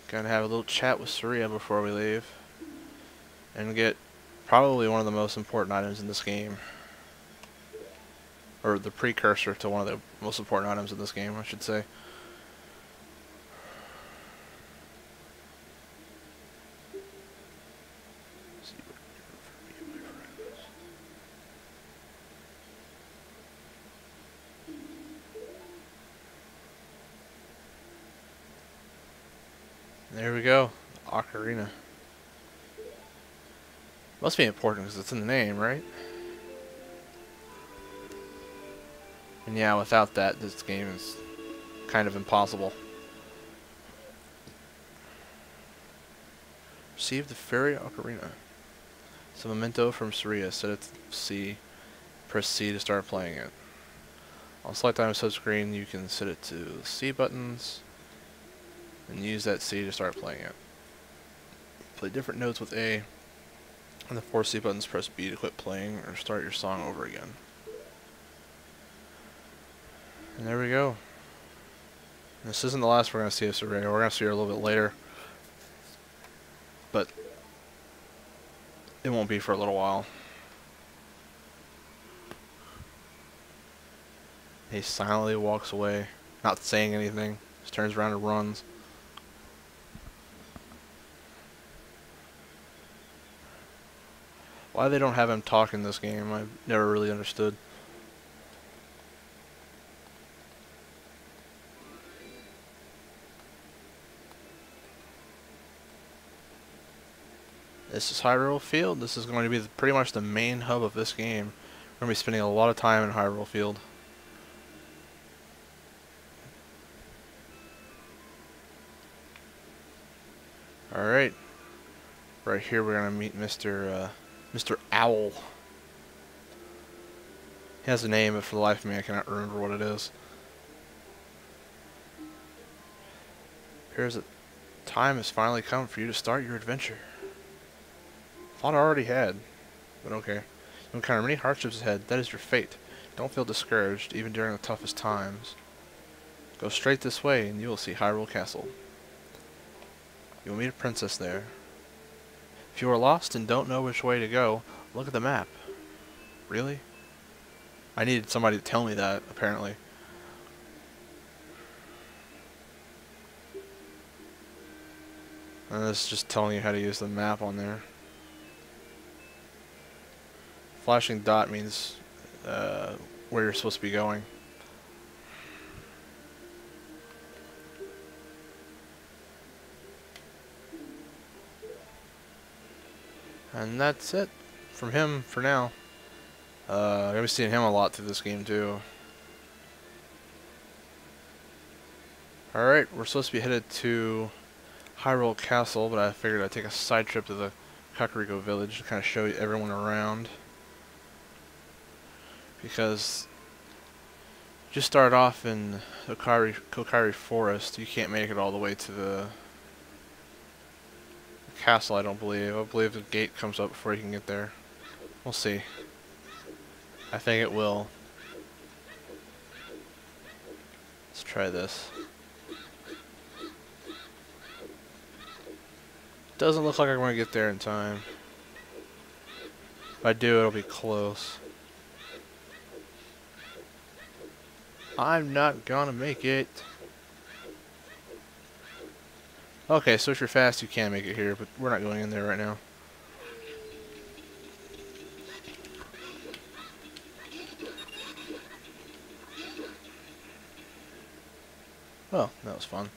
Gonna have a little chat with Saria before we leave. And get probably one of the most important items in this game. Or the precursor to one of the most important items in this game, I should say. There we go. Ocariina. Must be important because it's in the name, right? And yeah, without that, this game is kind of impossible. Receive the fairy Ocariina. It's a memento from Saria. Set it to C. Press C to start playing it. On select item subscreen, you can set it to C buttons and use that C to start playing it. Play different notes with A. On the 4 C buttons, press B to quit playing or start your song over again. And there we go. This isn't the last we're going to see of Saria. We're going to see her a little bit later. But it won't be for a little while. He silently walks away, not saying anything. Just turns around and runs. Why they don't have him talk in this game, I've never really understood. This is Hyrule Field. This is going to be pretty much the main hub of this game. We're going to be spending a lot of time in Hyrule Field. Alright. Right here we're going to meet Mr. Owl. He has a name, but for the life of me I cannot remember what it is. Appears that time has finally come for you to start your adventure. Thought I already had, but okay. You'll encounter many hardships ahead. That is your fate. Don't feel discouraged, even during the toughest times. Go straight this way, and you will see Hyrule Castle. You will meet a princess there. If you are lost and don't know which way to go, look at the map. Really? I needed somebody to tell me that, apparently. And this is just telling you how to use the map on there. Flashing dot means where you're supposed to be going. And that's it from him for now. I'm gonna be seeing him a lot through this game too. Alright, we're supposed to be headed to Hyrule Castle, but I figured I'd take a side trip to the Kakariko Village to kind of show everyone around. Because just start off in the Kokiri Forest, you can't make it all the way to the castle, I don't believe. I believe the gate comes up before you can get there. We'll see. I think it will. Let's try this. Doesn't look like I'm going to get there in time. If I do, it'll be close. I'm not gonna make it. Okay, so if you're fast, you can make it here, but we're not going in there right now. Well, that was fun.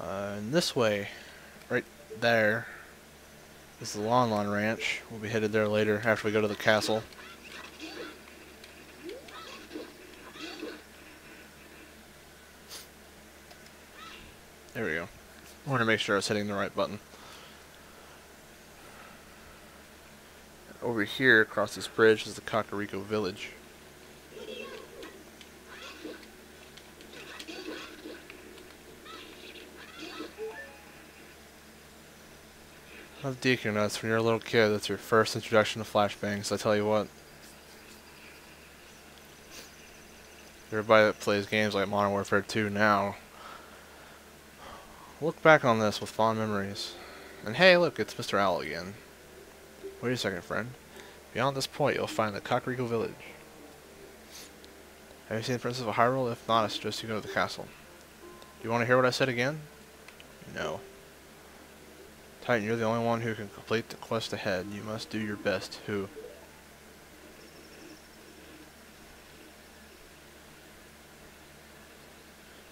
And this way, right there, is the Lon Lon Ranch. We'll be headed there later after we go to the castle. There we go. I want to make sure I was hitting the right button. Over here, across this bridge, is the Kakariko Village. Love Deku Nuts. When you're a little kid, that's your first introduction to flashbangs. I tell you what. Everybody that plays games like Modern Warfare 2 now Look back on this with fond memories. And hey, look, it's Mr. Owl again. Wait a second, friend. Beyond this point, you'll find the Kakariko Village. Have you seen the Princess of Hyrule? If not, I suggest you go to the castle. Do you want to hear what I said again? No. Titan, you're the only one who can complete the quest ahead. You must do your best. Who?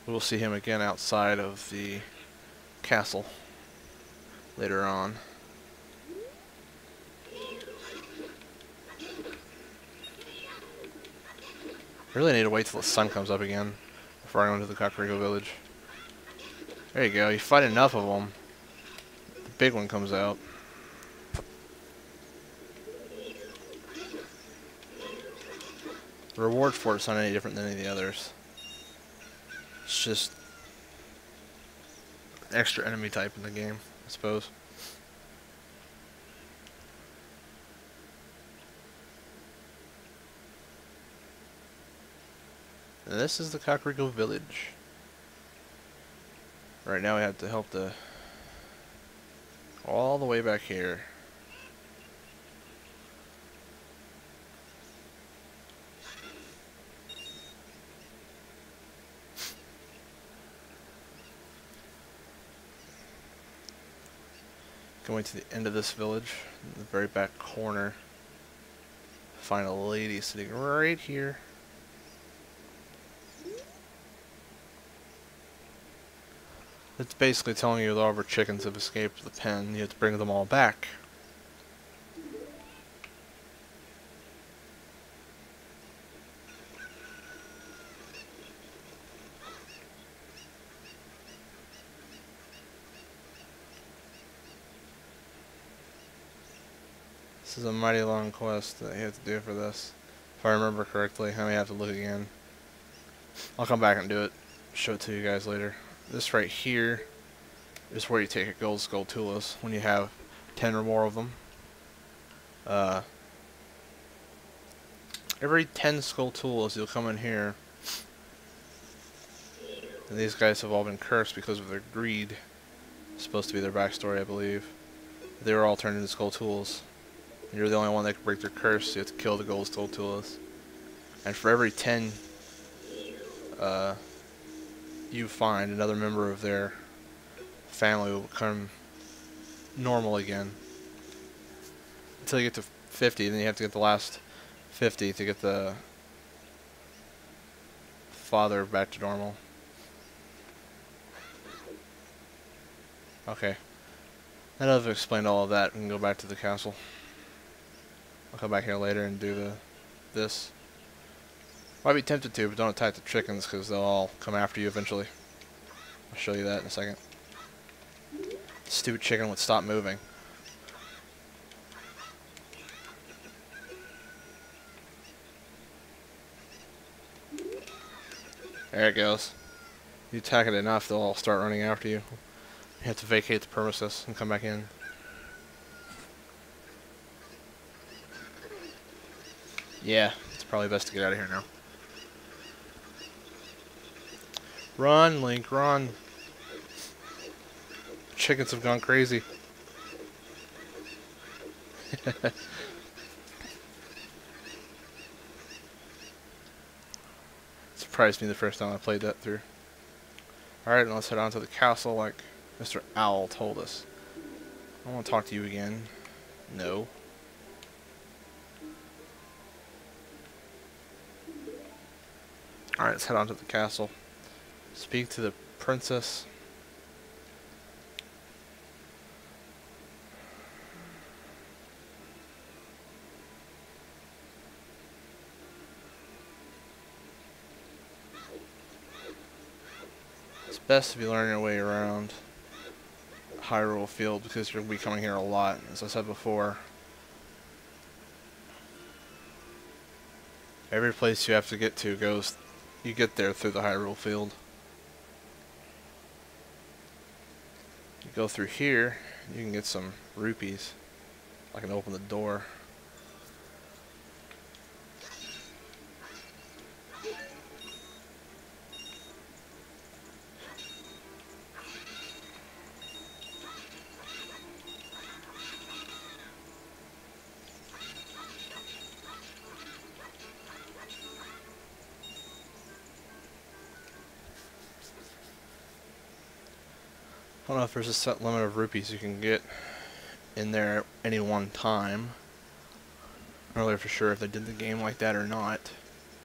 We will see him again outside of the castle later on. I really need to wait till the sun comes up again before I go into the Kakariko Village. There you go, you fight enough of them, the big one comes out. The reward for it's not any different than any of the others. It's just extra enemy type in the game, I suppose. And this is the Kakariko Village. Right now we have to help the all the way back here. Going to the end of this village, in the very back corner. Find a lady sitting right here. It's basically telling you that all of our chickens have escaped the pen. You have to bring them all back. This is a mighty long quest that you have to do for this. If I remember correctly, I may have to look again. I'll come back and do it. Show it to you guys later. This right here is where you take a gold Skulltulas when you have 10 or more of them. Every 10 Skulltulas you'll come in here. And these guys have all been cursed because of their greed. It's supposed to be their backstory, I believe. They were all turned into Skulltulas. And you're the only one that can break their curse, so you have to kill the gold Skulltulas. And for every 10 you find, another member of their family will become normal again. Until you get to 50, then you have to get the last 50 to get the father back to normal. Okay. Now that I've explained all of that, we can go back to the castle. I'll come back here later and do this. Might be tempted to, but don't attack the chickens because they'll all come after you eventually. I'll show you that in a second. Stupid chicken would stop moving. There it goes. You attack it enough, they'll all start running after you. You have to vacate the premises and come back in. Yeah, it's probably best to get out of here now. Run, Link, run. Chickens have gone crazy. Surprised me the first time I played that through. Alright, now let's head on to the castle like Mr. Owl told us. I want to talk to you again. No. Alright, let's head on to the castle. Speak to the princess. It's best if you learn your way around Hyrule Field because you'll be coming here a lot, as I said before. Every place you have to get to you get there through the Hyrule Field. You go through here, you can get some rupees. I can open the door. I don't know if there's a set limit of rupees you can get in there at any one time. I'm not really for sure if they did the game like that or not.